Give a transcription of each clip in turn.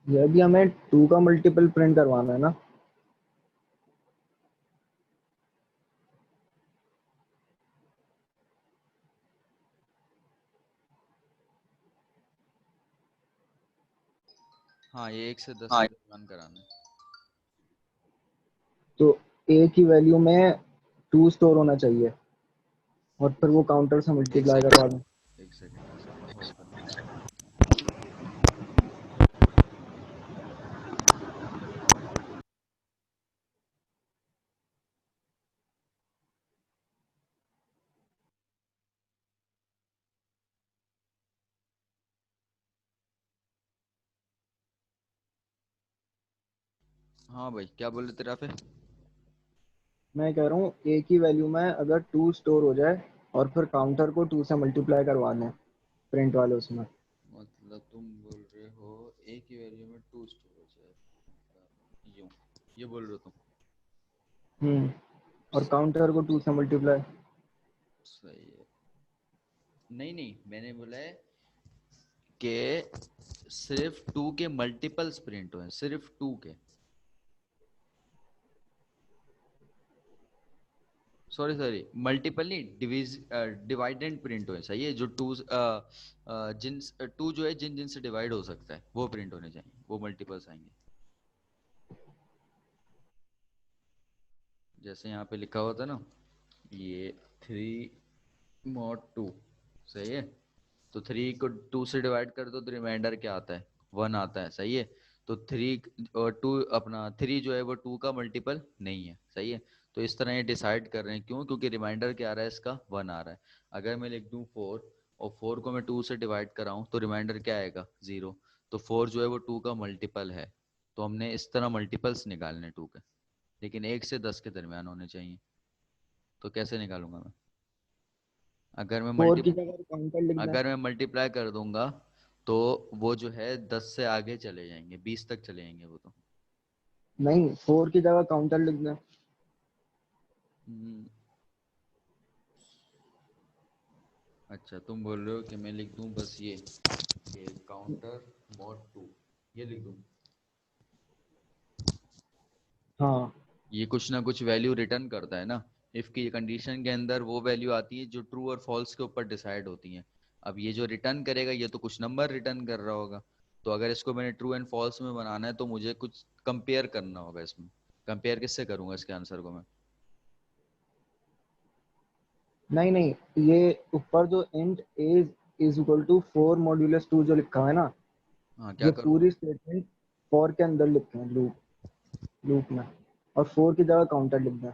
ये भी हमें 2 का मल्टीपल प्रिंट करवाना है ना। हाँ, ये 1 से 10 हाँ। के दरमियान कराना है। तो ए की वैल्यू में 2 स्टोर होना चाहिए और फिर वो काउंटर से एक मल्टीप्लाई सेकंड, करवा दें। एक सेकंड होल्ड करना। हाँ भाई, क्या बोल रहे थे राफे? मैं कह रहा हूँ ए की वैल्यू में अगर 2 स्टोर हो जाए और फिर काउंटर को 2 से मल्टीप्लाई करवा दें प्रिंट वाले उसमें। मतलब तुम बोल रहे हो ए की वैल्यू में 2 स्टोर हो जाए, मतलब यूं, ये बोल रहे हो तुम? और काउंटर को 2 से मल्टीप्लाई। सही है। नहीं नहीं, मैंने बोला है कि सिर्फ 2 के मल्टीपल्स प्रिंट हुए, सिर्फ 2 के। सॉरी सॉरी, मल्टीपल नहीं, डिवाइडेंड प्रिंट हुए, सही है। जो टू जिन टू जो है जिन जिन से डिवाइड हो सकता है वो प्रिंट होने चाहिए, वो मल्टीपल्स आएंगे। जैसे यहाँ पे लिखा हुआ था ना, ये 3 mod 2, सही है। तो 3 को 2 से डिवाइड कर दो तो रिमाइंडर क्या आता है? 1 आता है, सही है। तो 3 और 2, अपना 3 जो है वो 2 का मल्टीपल नहीं है, सही है। तो इस तरह ये डिसाइड कर रहे हैं, क्यों? क्योंकि रिमाइंडर क्या आ रहा है इसका? 1 आ रहा है। अगर मैं लिख दूं 4 और 4 को मैं 2 से डिवाइड कराऊं तो रिमाइंडर क्या आएगा? 0। तो 4 जो है वो 2 का मल्टीपल है। तो हमने इस तरह मल्टीपल्स निकालने 2 के, लेकिन 1 से 10 के दरमियान होने चाहिए। तो कैसे निकालूंगा मैं? अगर मैं 4 मल्टी की जगह काउंटर लिख दें। अगर मैं मल्टीप्लाई कर दूंगा तो वो जो है 10 से आगे चले जाएंगे, 20 तक चले जाएंगे वो तो। नहीं, 4 की जगह काउंटर लिख दें। हम्म, अच्छा, तुम बोल रहे हो कि मैं लिख दूं बस ये काउंटर mod 2, ये लिख दूं? हाँ। ये कुछ ना कुछ वैल्यू रिटर्न करता है ना। इफ की कंडीशन के अंदर वो वैल्यू आती है जो ट्रू और फॉल्स के ऊपर डिसाइड होती है। अब ये जो रिटर्न करेगा ये तो कुछ नंबर रिटर्न कर रहा होगा। तो अगर इसको मैंने ट्रू एंड फॉल्स में बनाना है तो मुझे कुछ कंपेयर करना होगा इसमें। कंपेयर किससे करूंगा इसके आंसर को मैं? नहीं नहीं, ये ऊपर जो int age is equal to 4 modulus 2 जो लिखा है ना, हाँ, क्या ये करूँ? पूरी स्टेटमेंट फॉर के अंदर लिखते हैं, लूप में। और 4 की जगह काउंटर लिख दें।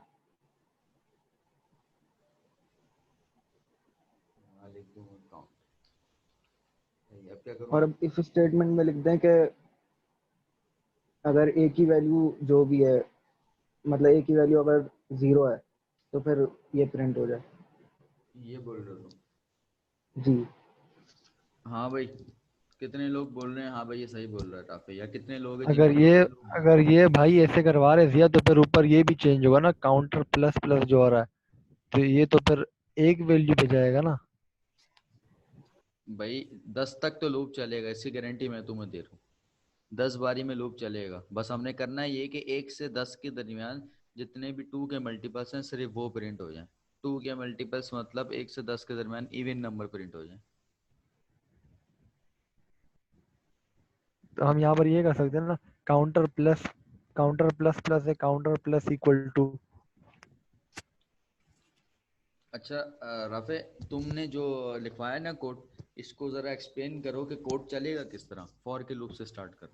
हाँ, लिख दूँ काउंट। सही, अब क्या करूँ? और अब इफ स्टेटमेंट में लिख दें कि अगर ए की वैल्यू जो भी है, मतलब ए की वैल्यू अगर 0 है तो फिर ये प्रिंट हो जाए। ये बोल रहे हो तुम? जी। हाँ भाई, कितने लोग बोल रहे हैं हाँ भाई ये सही बोल रहा है टाफे, या कितने लोग हैं अगर जिनको ये मालूम नहीं है? अगर ये भाई ऐसे करवा रहे जिया तो फिर ऊपर ये भी चेंज होगा ना, काउंटर प्लस प्लस जो आ रहा है, तो ये तो फिर एक वैल्यू पे जाएगा ना। भाई 10 तक तो लूप चलेगा, इसकी गारंटी मैं तुम्हें दे रहा हूँ। 10 बारी में लूप चलेगा, बस हमने करना है ये कि 1 से 10 के दरमियान जितने भी 2 के मल्टीपल्स हैं सिर्फ वो प्रिंट हो जाए। 2 के मल्टीपल्स मतलब 1 से 10 के दरमियान इवन नंबर प्रिंट हो जाए। तो हम यहाँ पर ये कर सकते हैं ना, काउंटर प्लस प्लस है, काउंटर प्लस इक्वल टू। अच्छा राफे, तुमने जो लिखवाया ना कोड, इसको जरा एक्सप्लेन करो कि कोड चलेगा किस तरह। फॉर के लूप से स्टार्ट करो।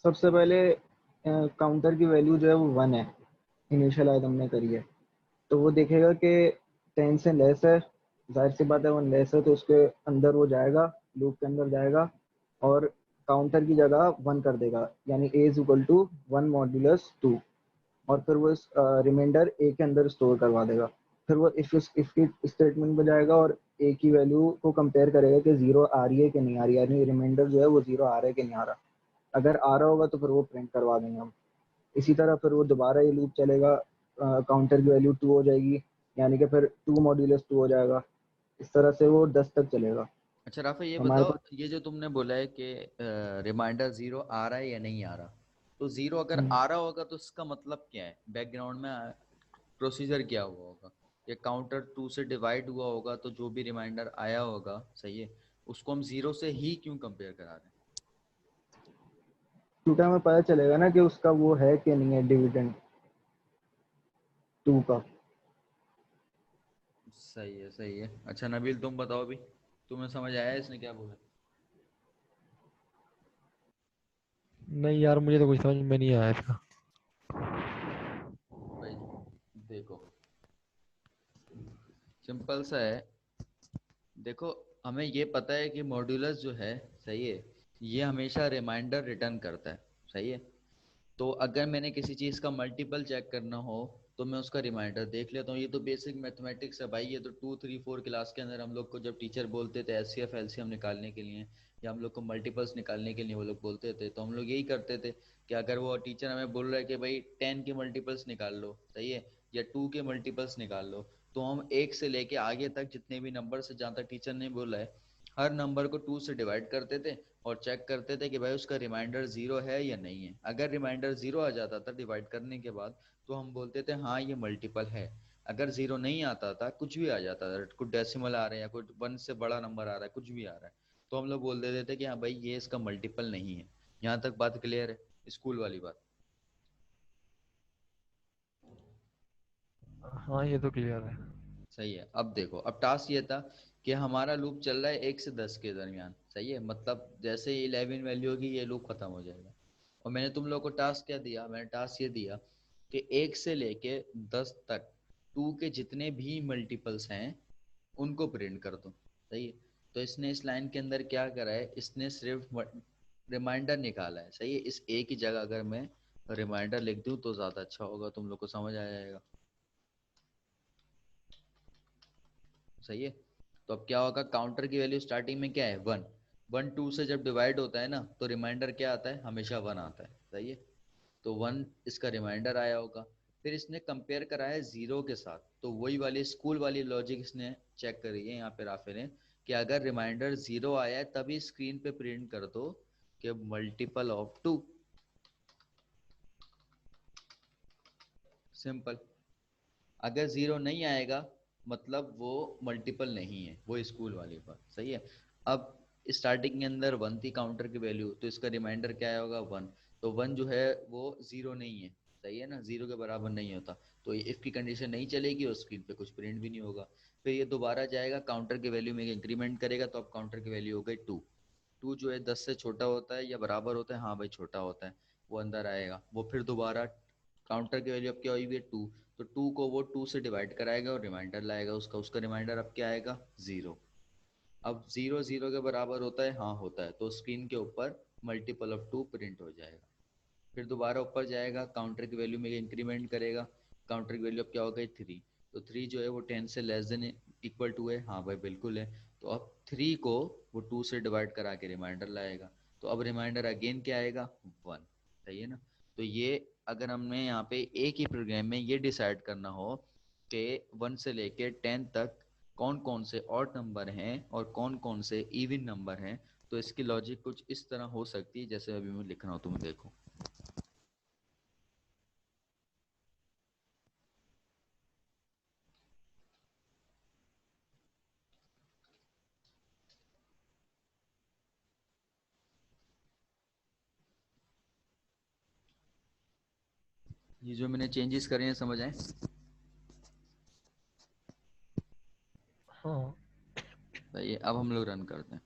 सबसे पहले काउंटर की वैल्यू जो है वो 1 है, इनिशियलाइज हमने करी है। तो वो देखेगा कि 10 से लेस है, जाहिर सी बात है 1 लेस है, तो उसके अंदर वो जाएगा, लूप के अंदर जाएगा और काउंटर की जगह 1 कर देगा, यानी ए इज इक्वल टू 1 मॉड्यूलस 2। और फिर वो इस रिमाइंडर ए के अंदर स्टोर करवा देगा। फिर वो इफ की स्टेटमेंट में जाएगा और ए की वैल्यू को कंपेयर करेगा कि 0 आ रही है कि नहीं आ रही है, यानी रिमाइंडर जो है वो 0 आ रहा है कि नहीं आ रहा। अगर आ रहा होगा तो फिर वो प्रिंट करवा देंगे हम। इसी तरह फिर वो दोबारा ये लूप चलेगा, काउंटर की वैल्यू 2 हो जाएगी, यानी कि फिर 2 मॉड्यूलस 2 हो जाएगा। इस तरह से वो 10 तक चलेगा। अच्छा राफे ये हमारे बताओ, पास। ये जो तुमने बोला है कि रिमाइंडर जीरो आ रहा है या नहीं आ रहा, तो जीरो अगर हम्म, आ रहा होगा तो इसका मतलब क्या है, बैकग्राउंड में प्रोसीजर क्या हुआ होगा? ये काउंटर टू से डिवाइड हुआ होगा तो जो भी रिमाइंडर आया होगा, सही है, उसको हम जीरो से ही क्यों कंपेयर करा रहे हैं? क्योंकि हमें पता चलेगा ना कि उसका वो है कि नहीं है डिविडेंड 2 का। सही है, सही है। अच्छा नबील तुम बताओ भी, तुम्हें समझ आया इसने क्या बोला? नहीं यार, मुझे तो कुछ समझ में नहीं आया इसका। भाई देखो, सिंपल सा है। देखो, हमें ये पता है कि मॉड्यूलस जो है, सही है, ये हमेशा रिमाइंडर रिटर्न करता है, सही है। तो अगर मैंने किसी चीज़ का मल्टीपल चेक करना हो तो मैं उसका रिमाइंडर देख लेता हूँ। ये तो बेसिक मैथमेटिक्स है भाई, ये तो 2 3 4 क्लास के अंदर हम लोग को जब टीचर बोलते थे एचसीएफ एलसीएम निकालने के लिए, या हम लोग को मल्टीपल्स निकालने के लिए वो लोग बोलते थे, तो हम लोग यही करते थे कि अगर वो टीचर हमें बोल रहा है कि भाई 10 के मल्टीपल्स निकाल लो, सही है, या 2 के मल्टीपल्स निकाल लो, तो हम एक से लेके आगे तक जितने भी नंबर से जहाँ तक टीचर ने बोला है, हर नंबर को 2 से डिवाइड करते थे और चेक करते थे कि भाई उसका रिमाइंडर जीरो है या नहीं है। अगर रिमाइंडर जीरो आ जाता था डिवाइड करने के बाद, तो हम बोलते थे हाँ ये मल्टीपल है। अगर जीरो नहीं आता था, कुछ भी आ जाता था, कुछ डेसिमल आ रहे हैं या कुछ वन से बड़ा नंबर आ रहा है, कुछ भी आ रहा है, तो हम लोग बोल देते थे कि हाँ भाई ये इसका मल्टीपल नहीं है। यहाँ तक बात क्लियर है, स्कूल वाली बात? हाँ, ये तो क्लियर है। सही है। अब देखो, अब टास्क ये था कि हमारा लूप चल रहा है 1 से 10 के दरमियान, सही है, मतलब जैसे 11 वैल्यू होगी ये लूप खत्म हो जाएगा। और मैंने तुम लोग को टास्क क्या दिया, मैंने टास्क ये दिया कि 1 से लेके 10 तक 2 के जितने भी मल्टीपल्स हैं उनको प्रिंट कर दो, सही है। तो इसने इस लाइन के अंदर क्या करा है, इसने सिर्फ रिमाइंडर निकाला है, सही है। इस ए की जगह अगर मैं रिमाइंडर लिख दूं तो ज्यादा अच्छा होगा, तुम लोग को समझ आ जाएगा, सही है। तो अब क्या होगा, काउंटर की वैल्यू स्टार्टिंग में क्या है, वन। वन टू से जब डिवाइड होता है ना तो रिमाइंडर क्या आता है, हमेशा वन आता है, सही है। तो वन इसका रिमाइंडर आया होगा। फिर इसने कंपेयर करा है जीरो के साथ, तो वही वाली स्कूल वाली लॉजिक इसने चेक करी है यहाँ पे राफे ने, कि अगर रिमाइंडर जीरो आया है तभी स्क्रीन पे प्रिंट कर दो कि मल्टीपल ऑफ टू, सिंपल। अगर जीरो नहीं आएगा मतलब वो मल्टीपल नहीं है, वो स्कूल वाली बात, सही है। अब स्टार्टिंग के अंदर वन थी काउंटर की वैल्यू, तो इसका रिमाइंडर क्या होगा, वन। तो वन जो है वो जीरो नहीं है, सही है ना, जीरो के बराबर नहीं होता। तो इफ की कंडीशन नहीं चलेगी और स्क्रीन पे कुछ प्रिंट भी नहीं होगा। फिर ये दोबारा जाएगा काउंटर की वैल्यू में इंक्रीमेंट करेगा, तो अब काउंटर की वैल्यू हो गई टू। टू जो है 10 से छोटा होता है या बराबर होता है, हाँ भाई छोटा होता है, वो अंदर आएगा। वो फिर दोबारा काउंटर की वैल्यू अब क्या हुई है, टू। तो टू को वो टू से डिवाइड कराएगा और रिमाइंडर लाएगा उसका, उसका रिमाइंडर अब क्या आएगा, जीरो। अब जीरो जीरो के बराबर होता है, हाँ होता है, तो स्क्रीन के ऊपर मल्टीपल ऑफ टू प्रिंट हो जाएगा। फिर दोबारा ऊपर जाएगा, काउंटर की वैल्यू में इंक्रीमेंट करेगा, काउंटर की वैल्यू अब क्या हो गई, थ्री। तो थ्री जो है वो 10 से लेस देन इक्वल टू है, हाँ भाई बिल्कुल है। तो अब थ्री को वो टू से डिवाइड करा के रिमाइंडर लाएगा, तो अब रिमाइंडर अगेन क्या आएगा, वन, सही है ना। तो ये अगर हमने यहाँ पे एक ही प्रोग्राम में ये डिसाइड करना हो कि 1 से लेके 10 तक कौन कौन से ऑड नंबर हैं और कौन कौन से इवन नंबर हैं, तो इसकी लॉजिक कुछ इस तरह हो सकती है जैसे अभी मैं लिख रहा हूँ, तुम देखो। ये जो मैंने चेंजेस करे हैं समझ आए? हाँ। सही है। अब हम लोग रन करते हैं,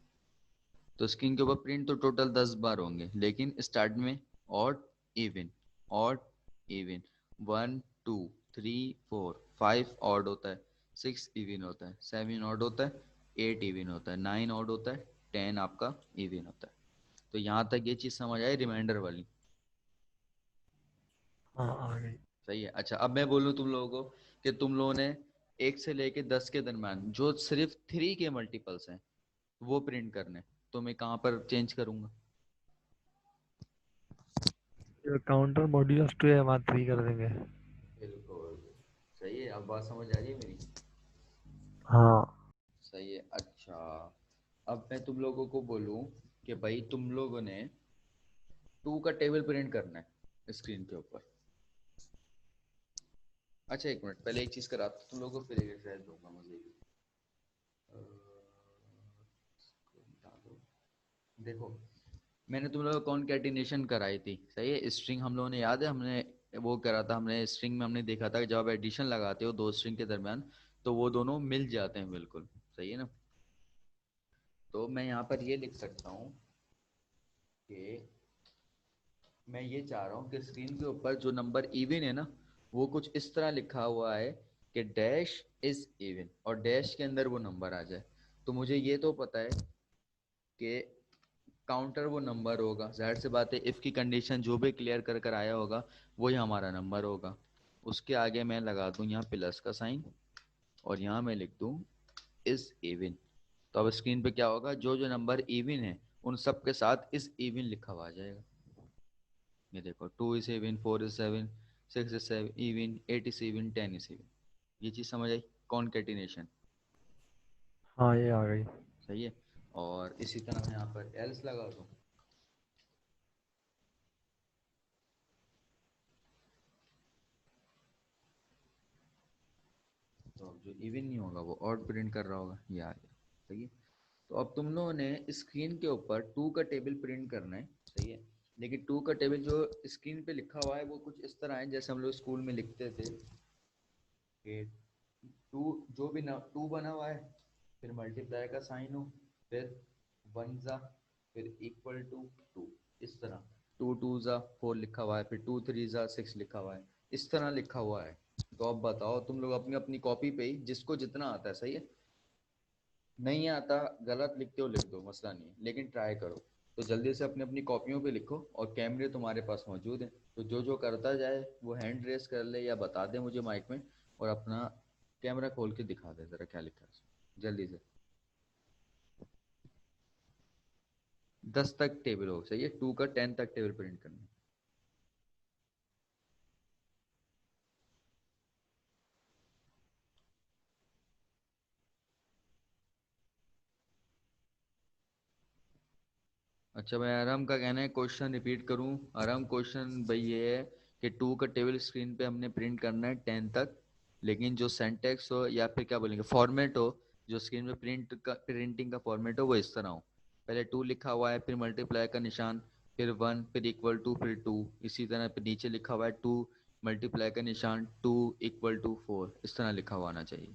तो स्क्रीन के ऊपर प्रिंट तो टोटल 10 बार होंगे, लेकिन स्टार्ट में odd even, odd even, 1 2 3 4 5 odd होता है, 6 इवन होता है, 7 ऑड होता है, 8 इवन होता है, 9 ऑड होता है, 10 आपका इवन होता है। तो यहाँ तक ये चीज़ समझ आई रिमाइंडर वाली? हाँ, आ गई। सही है। अच्छा अब मैं बोलूँ तुम लोगों को कि तुम लोगों ने 1 से लेके 10 के दरम्यान जो सिर्फ थ्री के मल्टीपल्स हैं वो प्रिंट करने, तो मैं कहाँ पर चेंज करूंगा? काउंटर मॉड्यूलस 2 है, वहाँ 3 कर देंगे। बिल्कुल सही है। अब बात समझ आ रही है मेरी? हाँ। सही है। अच्छा अब मैं तुम लोगों को बोलूं कि भाई तुम लोगों ने 2 का टेबल प्रिंट करना है स्क्रीन के ऊपर। अच्छा एक मिनट, पहले एक चीज कराता हूं तुम लोगों को, फिर एक एक्सरसाइज दूंगा मुझे भी। अ, देखो, मैंने तुम लोगों को कॉनकैटिनेशन कराई थी, सही है। स्ट्रिंग हम लोगों ने, याद है हमने वो करा था, हमने स्ट्रिंग में हमने देखा था कि जब आप एडिशन लगाते हो दो स्ट्रिंग के दरमियान तो वो दोनों मिल जाते हैं बिल्कुल, सही है ना। तो मैं यहाँ पर ये लिख सकता हूँ कि मैं ये चाह रहा हूँ कि स्क्रीन के ऊपर जो नंबर इवन है ना, वो कुछ इस तरह लिखा हुआ है कि डैश इज इवन, और डैश के अंदर वो नंबर आ जाए। तो मुझे ये तो पता है कि काउंटर वो नंबर होगा, जाहिर सी बात है इफ की कंडीशन जो भी क्लियर कर कर आया होगा वही हमारा नंबर होगा। उसके आगे मैं लगा दूं यहाँ प्लस का साइन, और यहाँ मैं लिख दूं इज इवन। तो अब स्क्रीन पे क्या होगा, जो जो नंबर इवन है उन सब के साथ इज इवन लिखा हुआ आ जाएगा। ये देखो, 2 is even, 4 is 7, 6 is 7 even, 8 is even, 10 is even. ये चीज समझ आई, कॉनकैटिनेशन, हाँ ये आ गई। सही है। और इसी तरह मैं यहाँ पर एल्स लगा दूं, तो अब जो इवन नहीं होगा वो ऑड प्रिंट कर रहा होगा, ये आ गया, सही है। तो अब तुम लोगों ने स्क्रीन के ऊपर 2 का टेबल प्रिंट करना है, सही है। लेकिन 2 का टेबल जो स्क्रीन पे लिखा हुआ है वो कुछ इस तरह है जैसे हम लोग स्कूल में लिखते थे कि 2, जो भी ना 2 बना हुआ है, फिर मल्टीप्लाई का साइन हो, फिर 1 जा, फिर इक्वल टू 2, इस तरह 2 2 जा 4 लिखा हुआ है, फिर 2 3 जा 6 लिखा हुआ है, इस तरह लिखा हुआ है। तो अब बताओ तुम लोग अपनी अपनी कॉपी पे ही जिसको जितना आता है, सही है। नहीं आता, गलत लिखते हो लिख दो, मसला नहीं है, लेकिन ट्राई करो। तो जल्दी से अपनी अपनी कॉपियों पे लिखो, और कैमरे तुम्हारे पास मौजूद हैं, तो जो जो करता जाए वो हैंड रेस कर ले या बता दे मुझे माइक में, और अपना कैमरा खोल के दिखा दे जरा क्या लिखा है उसमें, जल्दी से। 10 तक टेबल हो, सही है, 2 का 10 तक टेबल प्रिंट करना है। अच्छा भाई, आराम का कहना है क्वेश्चन रिपीट करूं। आराम क्वेश्चन भाई ये है कि 2 का टेबल स्क्रीन पे हमने प्रिंट करना है 10 तक, लेकिन जो सेंटेक्स हो या फिर क्या बोलेंगे फॉर्मेट हो, जो स्क्रीन पे प्रिंटिंग का फॉर्मेट हो वो इस तरह हो। पहले 2 लिखा हुआ है, फिर मल्टीप्लाई का निशान, फिर 1, फिर इक्वल टू, फिर 2, इसी तरह फिर नीचे लिखा हुआ है 2 मल्टीप्लाई का निशान 2 इक्वल टू 4, इस तरह लिखा हुआ आना चाहिए।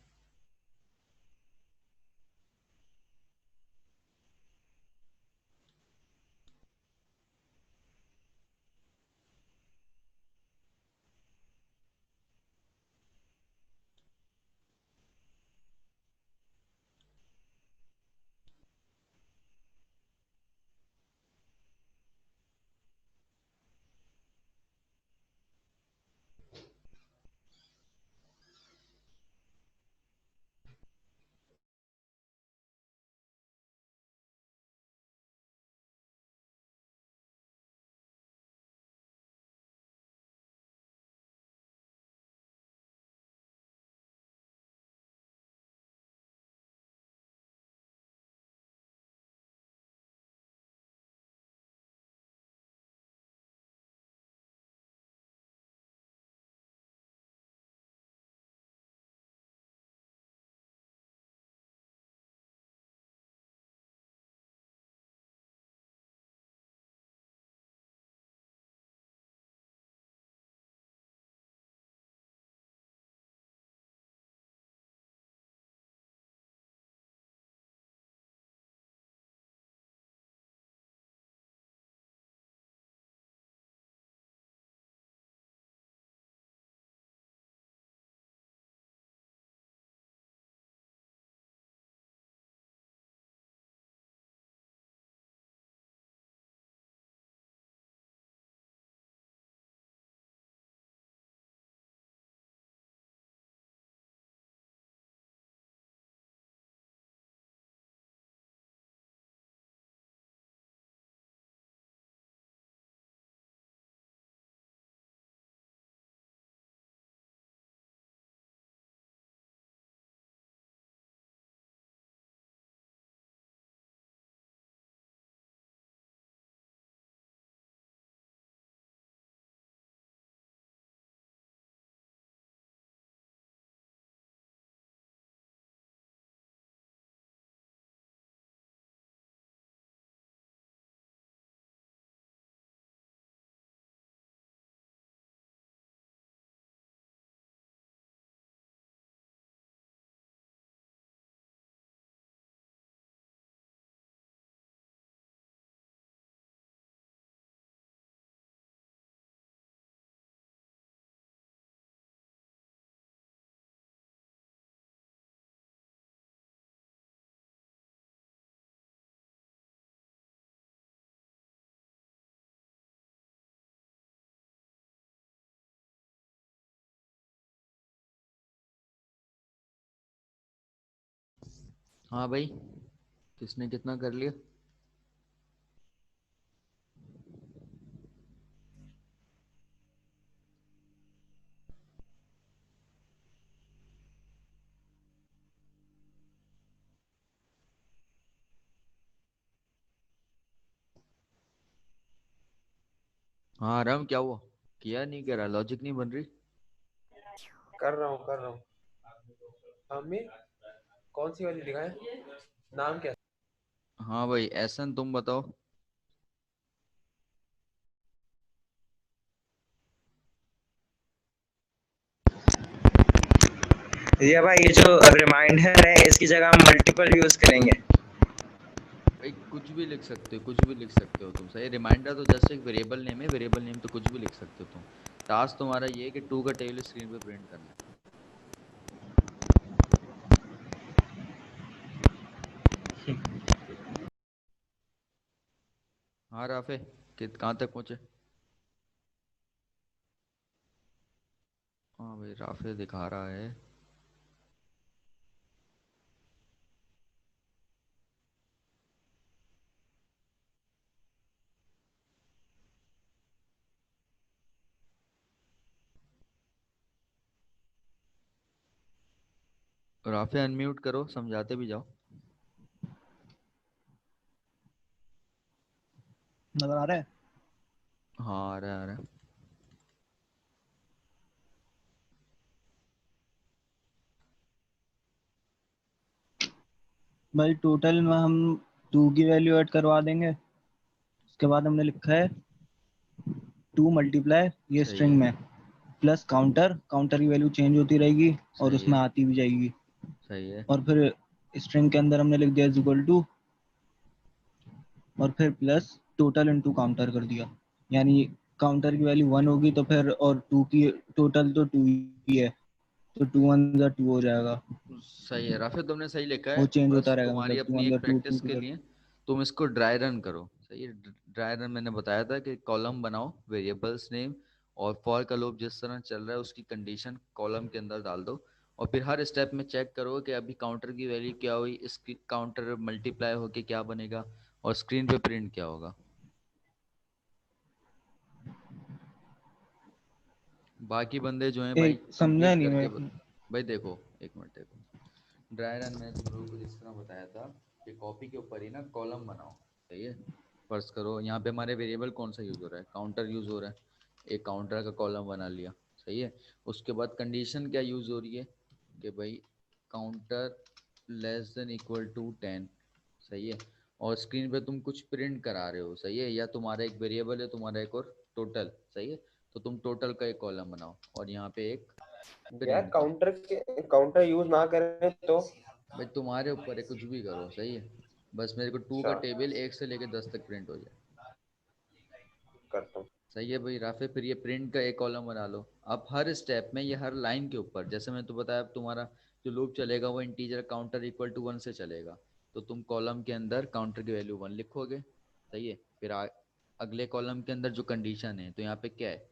हाँ भाई, किसने कितना कर लिया? हाँ आराम, क्या हुआ? किया नहीं, कह रहा लॉजिक नहीं बन रही। कर रहा हूँ कर रहा हूँ। मम्मी कौन सी वाली दिखाएं? नाम क्या? हाँ भाई, एहसन तुम बताओ। ये भाई, ये जो रिमाइंडर है इसकी जगह हम मल्टीपल यूज करेंगे। भाई कुछ भी लिख सकते हो, कुछ भी लिख सकते हो तुम, सही। रिमाइंडर तो जैसे एक वेरिएबल नेम है, वेरिएबल नेम तो कुछ भी लिख सकते हो तुम। टास्क तुम्हारा ये है कि टू का टेबल स्क्रीन पे प्रिंट करना है। हाँ राफे, कित कहाँ तक पहुँचे? हाँ भाई, राफे दिखा रहा है। राफे अनम्यूट करो, समझाते भी जाओ। नजर आ रहा है? हाँ आ रहा है, आ रहा है। भाई टोटल में हम 2 की वैल्यू ऐड करवा देंगे। उसके बाद हमने लिखा है 2 मल्टीप्लाई, ये सही स्ट्रिंग है, में, प्लस काउंटर, काउंटर की वैल्यू चेंज होती रहेगी और सही है, उसमें आती भी जाएगी। सही है। और फिर स्ट्रिंग के अंदर हमने लिख दिया इज इक्वल टू, और फिर प्लस टोटल इनटू काउंटर कर दिया। यानी काउंटर की वैल्यू 1 होगी तो फिर, और 2 की, टोटल तो 2 ही है, तो 2 1 जा 2 हो जाएगा। सही है राफे, तुमने सही लिखा है। वो चेंज होता बस रहेगा, तुम्हारी मतलब 2 अपनी 1 एक जा 2 प्रैक्टिस 2 के 2। लिए तुम इसको ड्राई रन करो, सही है। ड्राई रन मैंने बताया था कि कॉलम बनाओ, वेरिएबल्स नेम और फॉर का लूप जिस तरह चल रहा है उसकी कंडीशन कॉलम के अंदर डाल दो। और फिर हर स्टेप में चेक करो कि अभी काउंटर की वैल्यू क्या हुई, इसकी काउंटर मल्टीप्लाई होके क्या बनेगा और स्क्रीन पे प्रिंट क्या होगा। बाकी बंदे जो हैं भाई एक समझा कंप्लीट नहीं करके मैं। भाई देखो, एक मिनट देखो। ड्राई रन मैंने तुम लोगों को जिस तरह बताया था कि कॉपी के ऊपर ही ना कॉलम बनाओ, सही है। फर्ज करो यहाँ पे हमारे वेरिएबल कौन सा यूज़ हो रहा है, काउंटर यूज़ हो रहा है। एक काउंटर का कॉलम बना लिया, सही है। उसके बाद कंडीशन क्या यूज़ हो रही है कि भाई counter less than equal to 10, सही है। और स्क्रीन पे तुम कुछ प्रिंट करा रहे हो, सही है, या तुम्हारा एक वेरिएबल है, तुम्हारा एक और टोटल, सही है। तो तुम टोटल का एक कॉलम बनाओ और यहाँ पे एक यार प्रिंट का। काउंटर यूज ना करें तो? भाई तुम्हारे ऊपर है, कुछ भी करो, सही है। बस मेरे को टू का अच्छा, टेबल 1 से लेके 10 तक प्रिंट हो जाए। करता हूँ। सही है भाई राफे, फिर ये प्रिंट का एक कॉलम बना लो। अब हर स्टेप में ये हर लाइन के ऊपर, जैसे मैं तो बताया, अब तुम्हारा जो लूप चलेगा वो इंटीजर काउंटर इक्वल टू 1 से चलेगा। तो तुम कॉलम के अंदर काउंटर की वैल्यू 1 लिखोगे, सही है। फिर अगले कॉलम के अंदर जो कंडीशन है, तो यहाँ पे क्या है,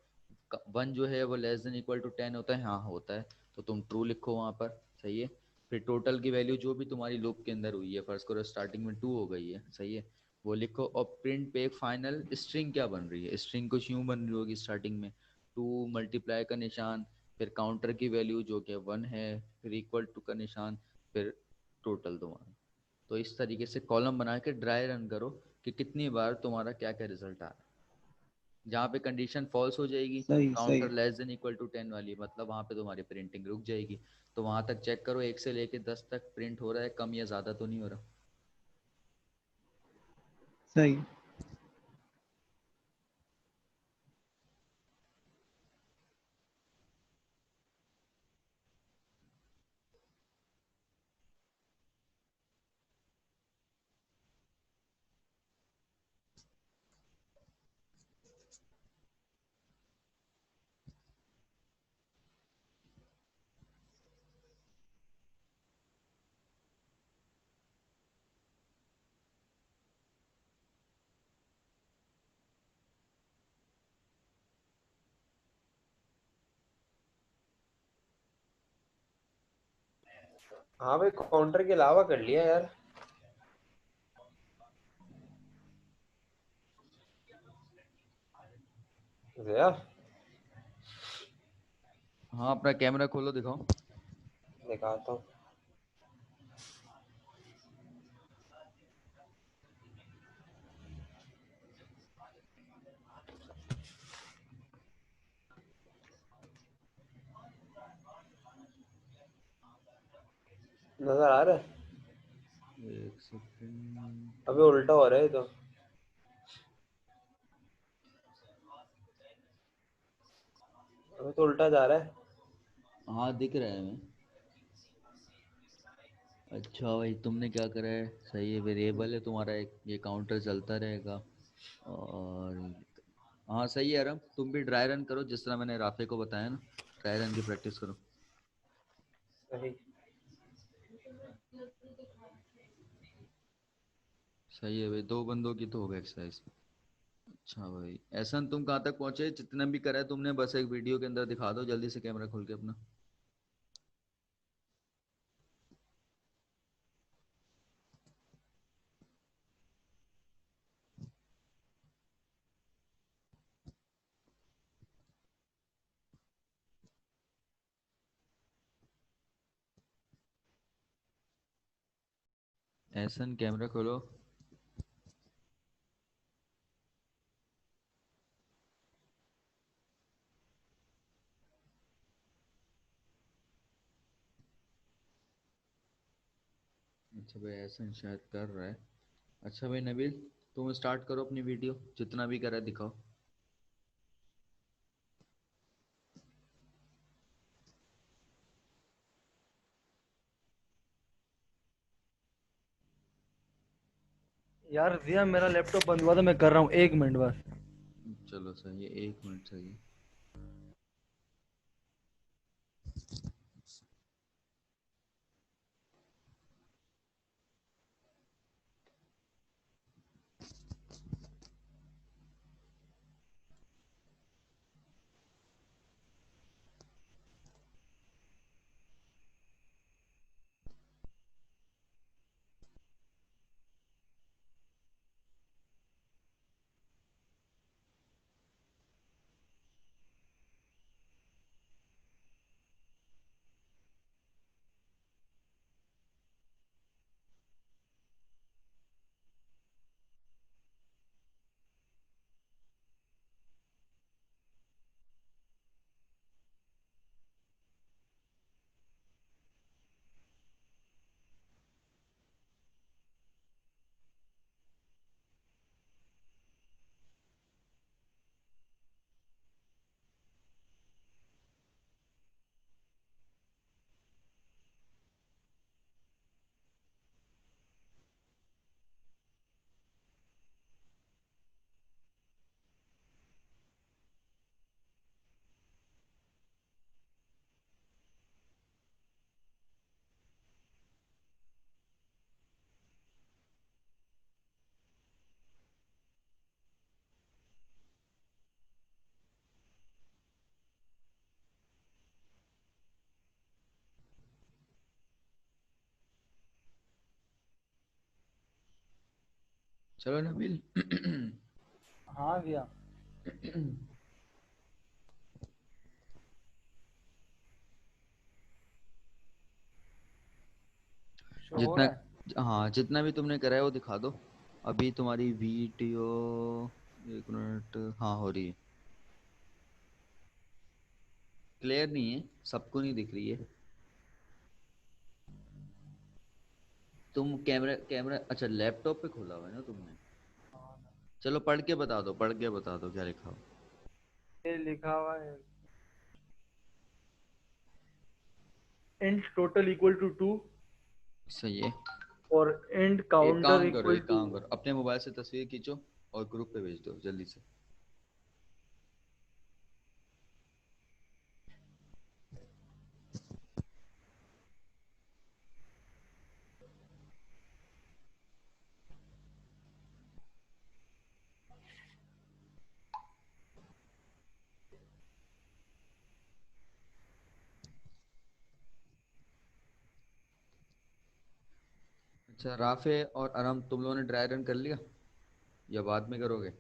1 जो है वो लेस देन इक्वल टू 10 होता है, हाँ होता है, तो तुम ट्रू लिखो वहाँ पर, सही है। फिर टोटल की वैल्यू जो भी तुम्हारी लूप के अंदर हुई है, फर्स्ट करो स्टार्टिंग में 2 हो गई है, सही है, वो लिखो। और प्रिंट पे एक फाइनल स्ट्रिंग क्या बन रही है, स्ट्रिंग कुछ यूं बन रही होगी स्टार्टिंग में, 2 मल्टीप्लाई का निशान, फिर काउंटर की वैल्यू जो कि 1 है, फिर इक्वल टू का निशान, फिर टोटल तुम्हारा। तो इस तरीके से कॉलम बना के ड्राई रन करो कि कितनी बार तुम्हारा क्या क्या रिजल्ट आ रहा है। जहाँ पे कंडीशन फॉल्स हो जाएगी, सही सही। Counter less than equal to 10 वाली, मतलब वहाँ पे तुम्हारी प्रिंटिंग रुक जाएगी। तो वहाँ तक चेक करो, 1 से लेके 10 तक प्रिंट हो रहा है, कम या ज़्यादा तो नहीं हो रहा। सही। हाँ भाई, काउंटर के अलावा कर लिया यार। जया, हाँ अपना कैमरा खोलो दिखाओ। दिखाता हूँ। नजर आ रहा है? एक सेकंड। अबे उल्टा हो रहा है ये तो। अबे तो उल्टा जा रहा है। हाँ दिख रहा है मैं। अच्छा भाई तुमने क्या करा है, सही है, वेरिएबल है तुम्हारा एक, ये काउंटर चलता रहेगा। और हाँ सही है आराम, तुम भी ड्राई रन करो जिस तरह मैंने राफे को बताया ना, ड्राई रन की प्रैक्टिस करो। सही। सही है भाई, 2 बंदों की तो होगा एक्सरसाइज। अच्छा भाई ऐसा तुम कहाँ तक पहुंचे, जितना भी करा है तुमने बस एक वीडियो के अंदर दिखा दो जल्दी से कैमरा खोल के अपना। ऐसा कैमरा खोलो। अच्छा भाई ऐसा शायद कर रहा है। अच्छा भाई नबील, तुम स्टार्ट करो अपनी वीडियो, जितना भी करा है दिखाओ। यार जिया मेरा लैपटॉप बंद हुआ था, मैं कर रहा हूँ, 1 मिनट बस। चलो सही है, 1 मिनट सही है। चलो नबील। हाँ जिया। शो हो जितना, रहा है। हाँ जितना भी तुमने करा है वो दिखा दो। अभी तुम्हारी वीडियो, 1 मिनट, हाँ हो रही है। क्लियर नहीं है, सबको नहीं दिख रही है। तुम कैमरा कैमरा अच्छा लैपटॉप पे खोला हुआ है ना तुमने। चलो पढ़ के बता दो, पढ़ के बता दो क्या लिखा हो। ये लिखा हुआ है, इंट टोटल इक्वल टू 2 सही है। और इंट एक काउंटर काम करो, इक्वल एक टू। काम करो, अपने मोबाइल से तस्वीर खींचो और ग्रुप पे भेज दो जल्दी से। अच्छा राफे और अरम तुम लोगों ने ड्राई रन कर लिया या बाद में करोगे?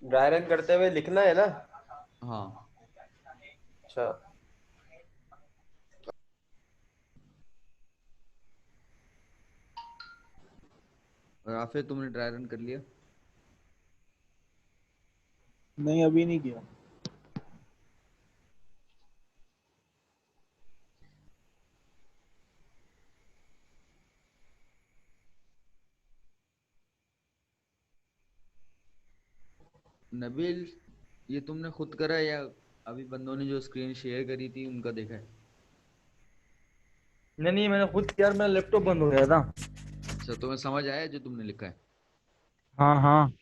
ड्राई रन करते हुए लिखना है ना? हाँ। अच्छा। राफे तुमने ड्राई रन कर लिया? नहीं, अभी नहीं किया। नबील ये तुमने खुद करा है या अभी बंदों ने जो स्क्रीन शेयर करी थी उनका देखा है? नहीं नहीं, मैंने खुद किया, मेरा लैपटॉप बंद हो गया था। अच्छा तुम्हें समझ आया जो तुमने लिखा है? हाँ हाँ।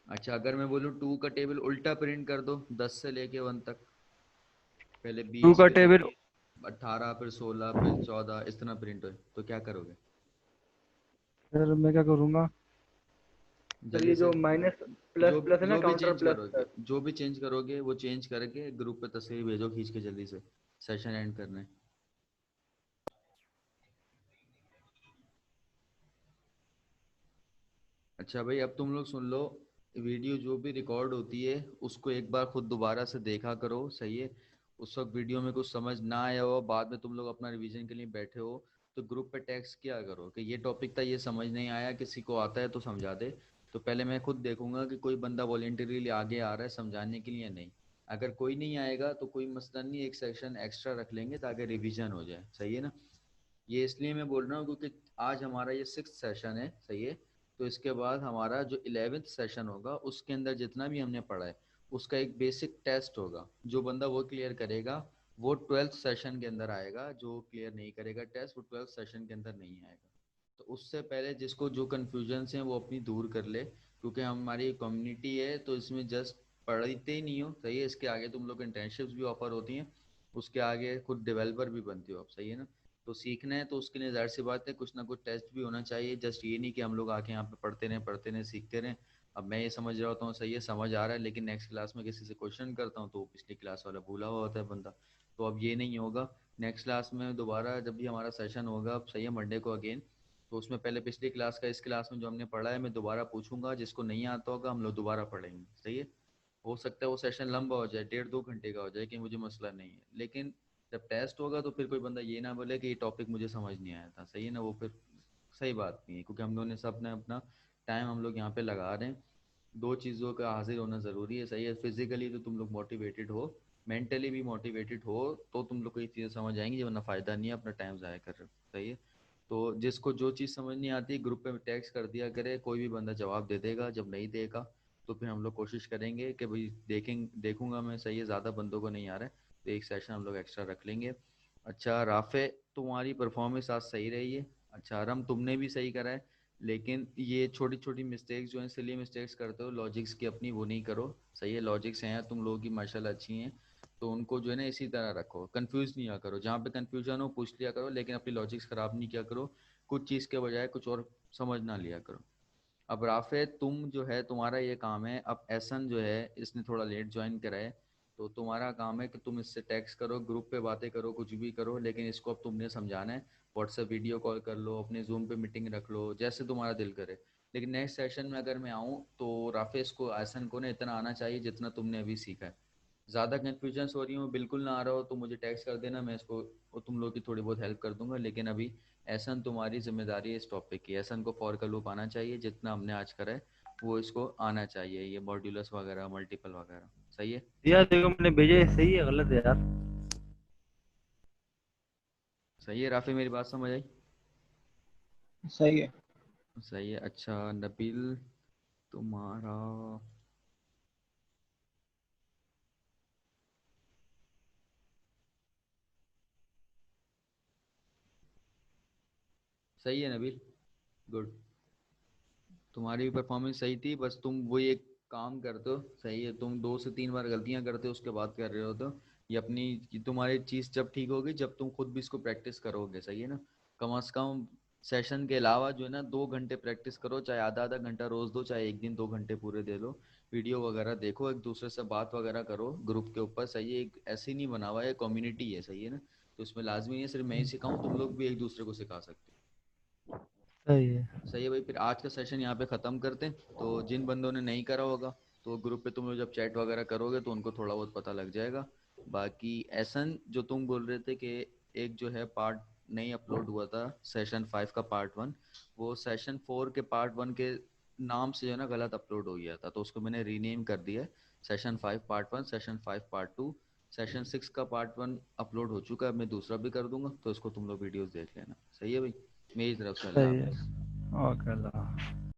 अच्छा अगर मैं बोलूँ टू का टेबल उल्टा प्रिंट कर दो 10 से लेके 1 तक, पहले टू 20 का फिर टेबल। 18 फिर 16 फिर 14 इस तरह प्रिंट हो तो क्या करोगे? फिर मैं क्या करूँगा? सर जल्दी ये से। जो माइनस प्लस जो प्लस है ना, जो भी काउंटर चेंज प्लस करोगे, प्लस। जो भी चेंज करोगे वो चेंज करके ग्रुप पे तस्वीर भेजो खींच के जल्दी से, सेशन एंड करना है। अच्छा भाई अब तुम लोग सुन लो, वीडियो जो भी रिकॉर्ड होती है उसको एक बार खुद दोबारा से देखा करो, सही है? उस वक्त वीडियो में कुछ समझ ना आया हो, बाद में तुम लोग अपना रिवीजन के लिए बैठे हो तो ग्रुप पे टेक्स्ट किया करो कि ये टॉपिक था, ये समझ नहीं आया, किसी को आता है तो समझा दे। तो पहले मैं खुद देखूंगा कि कोई बंदा वॉलेंटरीली आगे आ रहा है समझाने के लिए, नहीं। अगर कोई नहीं आएगा तो कोई मसला नहीं, एक सेक्शन एक्स्ट्रा रख लेंगे ताकि रिवीजन हो जाए, सही है ना? ये इसलिए मैं बोल रहा हूँ क्योंकि आज हमारा ये 6th सेशन है, सही है? तो इसके बाद हमारा जो 11th सेशन होगा उसके अंदर जितना भी हमने पढ़ा है उसका एक बेसिक टेस्ट होगा, जो बंदा वो क्लियर करेगा वो 12th सेशन के अंदर आएगा, जो क्लियर नहीं करेगा टेस्ट वो 12th सेशन के अंदर नहीं आएगा। तो उससे पहले जिसको जो कन्फ्यूजन हैं वो अपनी दूर कर ले, क्योंकि हमारी कम्युनिटी है तो इसमें जस्ट पढ़ते ही नहीं हो, सही है? इसके आगे तुम लोग इंटर्नशिप्स भी ऑफर होती हैं, उसके आगे खुद डेवलपर भी बनते हो आप, सही है ना? तो सीखना है तो उसके लिए जाहिर सी बात है कुछ ना कुछ टेस्ट भी होना चाहिए, जस्ट ये नहीं कि हम लोग आके यहाँ पे पढ़ते रहें सीखते रहें। अब मैं ये समझ रहा होता हूँ सही है, समझ आ रहा है, लेकिन नेक्स्ट क्लास में किसी से क्वेश्चन करता हूँ तो पिछली क्लास वाला भूला हुआ होता है बंदा। तो अब ये नहीं होगा। नेक्स्ट क्लास में दोबारा जब भी हमारा सेशन होगा, अब सही है, मंडे को अगेन, तो उसमें पहले पिछली क्लास का इस क्लास में जो हमने पढ़ा है मैं दोबारा पूछूंगा, जिसको नहीं आता होगा हम लोग दोबारा पढ़ेंगे, सही है? हो सकता है वो सेशन लंबा हो जाए, 1.5-2 घंटे का हो जाए, कि मुझे मसला नहीं है, लेकिन जब टेस्ट होगा तो फिर कोई बंदा ये ना बोले कि ये टॉपिक मुझे समझ नहीं आया था, सही है ना? वो फिर सही बात नहीं है, क्योंकि हम लोगों ने सब ने अपना टाइम हम लोग यहाँ पे लगा रहे हैं। दो चीज़ों का हाजिर होना ज़रूरी है, सही है? फिजिकली तो तुम लोग मोटिवेटेड हो, मेंटली भी मोटिवेटेड हो, तो तुम लोग को ये चीज़ें समझ आएंगी, वरना फ़ायदा नहीं है, अपना टाइम ज़ाया कर रहे हो, सही है? तो जिसको जो चीज़ समझ नहीं आती ग्रुप पे टेक्स्ट कर दिया करे, कोई भी बंदा जवाब दे देगा, जब नहीं देगा तो फिर हम लोग कोशिश करेंगे कि भाई देखूंगा मैं, सही है, ज़्यादा बंदों को नहीं आ रहा है तो एक सेशन हम लोग एक्स्ट्रा रख लेंगे। अच्छा राफे तुम्हारी परफॉर्मेंस आज सही रही है। अच्छा रम तुमने भी सही करा है, लेकिन ये छोटी छोटी मिस्टेक्स जो हैं, सिली मिस्टेक्स करते हो लॉजिक्स की अपनी, वो नहीं करो, सही है? लॉजिक्स हैं तुम लोगों की माशाल्लाह अच्छी हैं, तो उनको जो है ना इसी तरह रखो, कंफ्यूज नहीं किया करो, जहाँ पे कंफ्यूजन हो पूछ लिया करो, लेकिन अपनी लॉजिक्स खराब नहीं किया करो, कुछ चीज़ के बजाय कुछ और समझ ना लिया करो। अब राफे तुम जो है तुम्हारा ये काम है, अब एहसन जो है इसने थोड़ा लेट ज्वाइन करा है, तो तुम्हारा काम है कि तुम इससे टेक्स्ट करो, ग्रुप पे बातें करो, कुछ भी करो, लेकिन इसको अब तुमने समझाना है। व्हाट्सएप वीडियो कॉल कर लो, अपने जूम पे मीटिंग रख लो, जैसे तुम्हारा दिल करे। लेकिन नेक्स्ट सेशन में अगर मैं आऊँ तो राफे इसको एहसन को ना इतना आना चाहिए जितना तुमने अभी सीखा है। ज़्यादा कन्फ्यूजन हो रही हो, बिल्कुल ना आ रहा हो तो मुझे टेक्स्ट कर देना, मैं इसको और तुम लोग की थोड़ी बहुत हेल्प कर दूंगा, लेकिन अभी एहसन तुम्हारी जिम्मेदारी है इस टॉपिक की, एहसन को फॉर का लूप आना चाहिए, जितना हमने आज करा है वो इसको आना चाहिए, ये मॉड्यूलस वगैरह मल्टीपल वगैरह, सही है? यार देखो मैंने भेजा है, सही है गलत है यार? सही है राफी, मेरी बात समझ आई? सही है। सही है। अच्छा नबील तुम्हारा सही है नबील, गुड। तुम्हारी भी परफॉर्मेंस सही थी, बस तुम वही एक काम करते हो, सही है, तुम 2 से 3 बार गलतियां करते हो उसके बाद कर रहे हो, तो ये अपनी ये तुम्हारी चीज़ जब ठीक होगी जब तुम खुद भी इसको प्रैक्टिस करोगे, सही है ना? कम से कम सेशन के अलावा जो है ना 2 घंटे प्रैक्टिस करो, चाहे आधा आधा घंटा रोज दो, चाहे एक दिन 2 घंटे पूरे दे दो, वीडियो वगैरह देखो, एक दूसरे से बात वगैरह करो ग्रुप के ऊपर, सही है? एक ऐसे नहीं बना हुआ है, कम्युनिटी है, सही है ना? तो इसमें लाजमी नहीं है सिर्फ मैं ही सिखाऊं, तुम लोग भी एक दूसरे को सिखा सकते हो। सही है। सही है भाई, फिर आज का सेशन यहाँ पे ख़त्म करते हैं। तो जिन बंदों ने नहीं करा होगा तो ग्रुप पे तुम लोग जब चैट वगैरह करोगे तो उनको थोड़ा बहुत पता लग जाएगा। बाकी एसन जो तुम बोल रहे थे कि एक जो है पार्ट नहीं अपलोड हुआ था सेशन 5 का पार्ट 1, वो सेशन 4 के पार्ट 1 के नाम से जो है ना गलत अपलोड हो गया था, तो उसको मैंने रीनेम कर दिया है session 5 part 1, session 5 part 2। Session 6 का पार्ट 1 अपलोड हो चुका है, मैं दूसरा भी कर दूंगा, तो इसको तुम लोग वीडियोस देख लेना। सही है भाई, मेरी तरफ से अल्लाह सही है। हाफिज़। ओके, अल्लाह।